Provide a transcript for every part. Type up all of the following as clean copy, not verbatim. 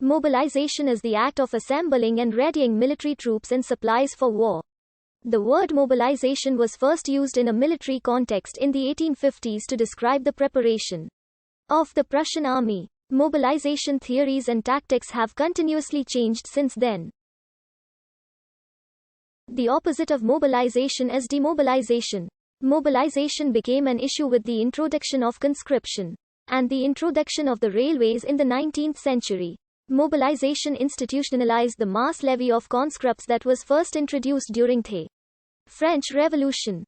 Mobilization is the act of assembling and readying military troops and supplies for war. The word mobilization was first used in a military context in the 1850s to describe the preparation of the Prussian army. Mobilization theories and tactics have continuously changed since then. The opposite of mobilization is demobilization. Mobilization became an issue with the introduction of conscription and the introduction of the railways in the 19th century. Mobilization institutionalized the mass levy of conscripts that was first introduced during the French Revolution.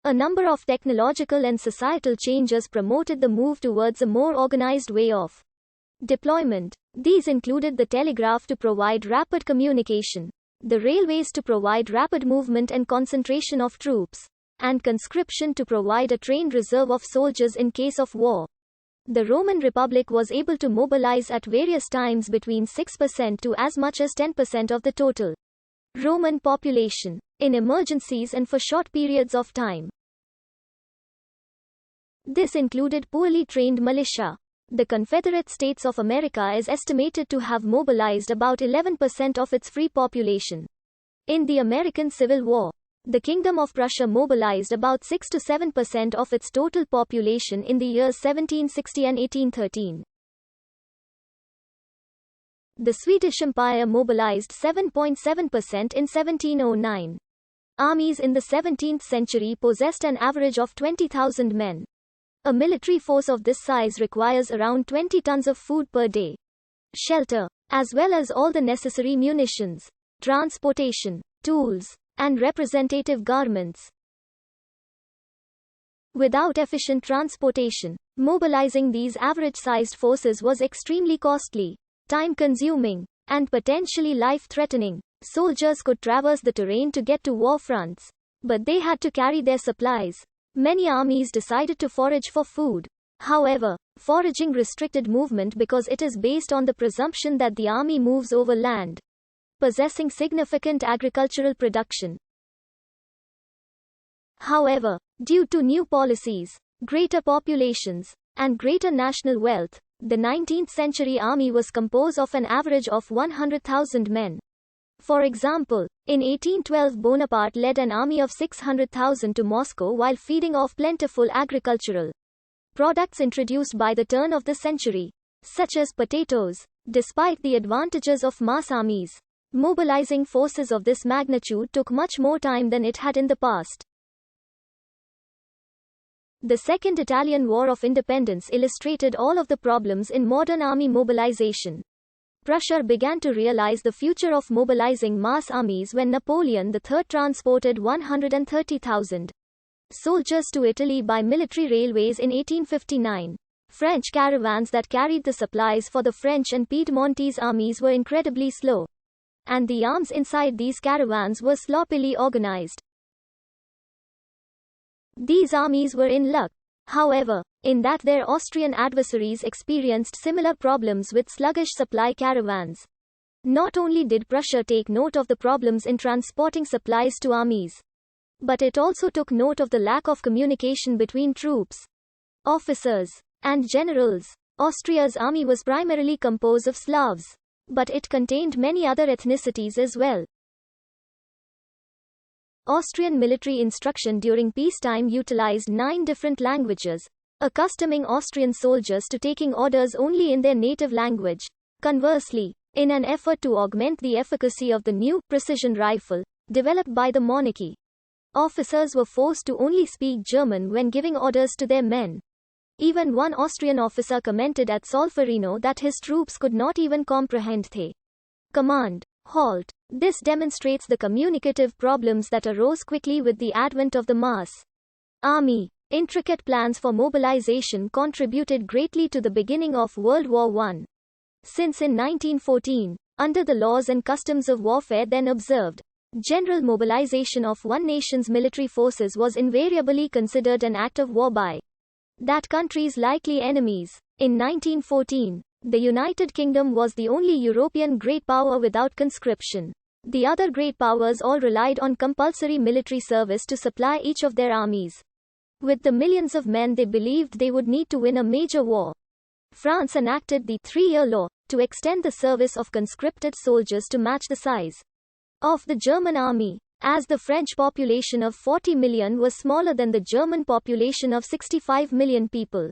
A number of technological and societal changes promoted the move towards a more organized way of deployment. These included the telegraph to provide rapid communication, the railways to provide rapid movement and concentration of troops, and conscription to provide a trained reserve of soldiers in case of war. The Roman Republic was able to mobilize at various times between 6% to as much as 10% of the total Roman population, in emergencies and for short periods of time. This included poorly trained militia. The Confederate States of America is estimated to have mobilized about 11% of its free population. In the American Civil War, the Kingdom of Prussia mobilized about 6 to 7% of its total population in the years 1760 and 1813. The Swedish Empire mobilized 7.7% in 1709. Armies in the 17th century possessed an average of 20,000 men. A military force of this size requires around 20 tons of food per day, shelter, as well as all the necessary munitions, transportation, tools, and representative garments. Without efficient transportation, mobilizing these average-sized forces was extremely costly, time-consuming, and potentially life-threatening. Soldiers could traverse the terrain to get to war fronts, but they had to carry their supplies. Many armies decided to forage for food. However, foraging restricted movement because it is based on the presumption that the army moves over land possessing significant agricultural production. However, due to new policies, greater populations, and greater national wealth, the 19th century army was composed of an average of 100,000 men. For example, in 1812 Bonaparte led an army of 600,000 to Moscow while feeding off plentiful agricultural products introduced by the turn of the century, such as potatoes. Despite the advantages of mass armies, mobilizing forces of this magnitude took much more time than it had in the past. The Second Italian War of Independence illustrated all of the problems in modern army mobilization. Prussia began to realize the future of mobilizing mass armies when Napoleon III transported 130,000 soldiers to Italy by military railways in 1859. French caravans that carried the supplies for the French and Piedmontese armies were incredibly slow, and the arms inside these caravans were sloppily organized. These armies were in luck, however, in that their Austrian adversaries experienced similar problems with sluggish supply caravans. Not only did Prussia take note of the problems in transporting supplies to armies, but it also took note of the lack of communication between troops, officers, and generals. Austria's army was primarily composed of Slavs, but it contained many other ethnicities as well. Austrian military instruction during peacetime utilized 9 different languages, accustoming Austrian soldiers to taking orders only in their native language. Conversely, in an effort to augment the efficacy of the new precision rifle developed by the monarchy, officers were forced to only speak German when giving orders to their men. Even one Austrian officer commented at Solferino that his troops could not even comprehend the command, "Halt." This demonstrates the communicative problems that arose quickly with the advent of the mass army. Intricate plans for mobilization contributed greatly to the beginning of World War I. Since in 1914, under the laws and customs of warfare then observed, general mobilization of one nation's military forces was invariably considered an act of war by that country's likely enemies. In 1914, the United Kingdom was the only European great power without conscription. The other great powers all relied on compulsory military service to supply each of their armies with the millions of men they believed they would need to win a major war. France enacted the 3-year law to extend the service of conscripted soldiers to match the size of the German army, as the French population of 40 million was smaller than the German population of 65 million people.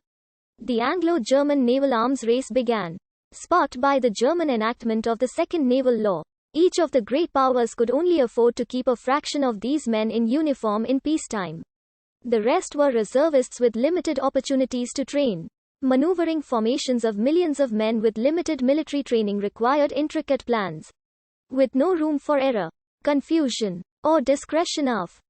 The Anglo-German naval arms race began. Sparked by the German enactment of the Second Naval Law, each of the great powers could only afford to keep a fraction of these men in uniform in peacetime. The rest were reservists with limited opportunities to train. Maneuvering formations of millions of men with limited military training required intricate plans, with no room for error, confusion, or discretion of